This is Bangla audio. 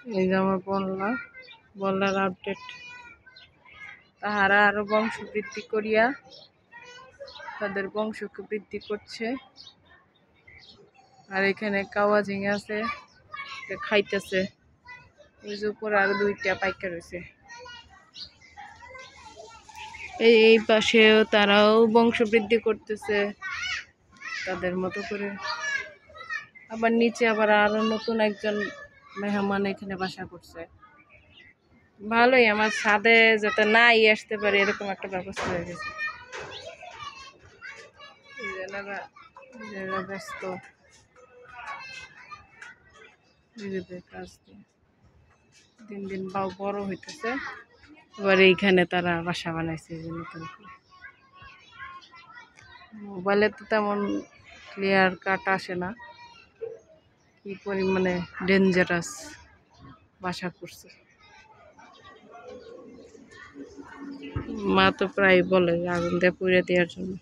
এই যে আমার বন্যার আপডেট। তাহারা আরো বংশ বৃদ্ধি করিয়া তাদের বংশকে বৃদ্ধি করছে। আর এখানে কাওয়া ঝিঙে আছে, খাইতেছে। ওই যে উপরে আরো দুইটা পাইকা রয়েছে। এই পাশেও তারাও বংশ বৃদ্ধি করতেছে তাদের মতো করে। আবার নিচে আবার আরো নতুন একজন মেহমান এখানে বাসা করছে। ভালোই, আমার ছাদে যাতে নাই আসতে পারে এরকম একটা ব্যবস্থা হয়ে গেছে। ব্যস্ত নিজেদের কাজ দিয়ে দিন দিন বড় হইতেছে। এবার এইখানে তারা বাসা বানাইছে যে নতুন করে। মোবাইলে তো তেমন ক্লিয়ার কাট আসে না, কি পরিমাণে ডেঞ্জারাস বাসা করছে। মা তো প্রায় বলে আগুন দিয়ে পুড়ে দেওয়ার জন্য।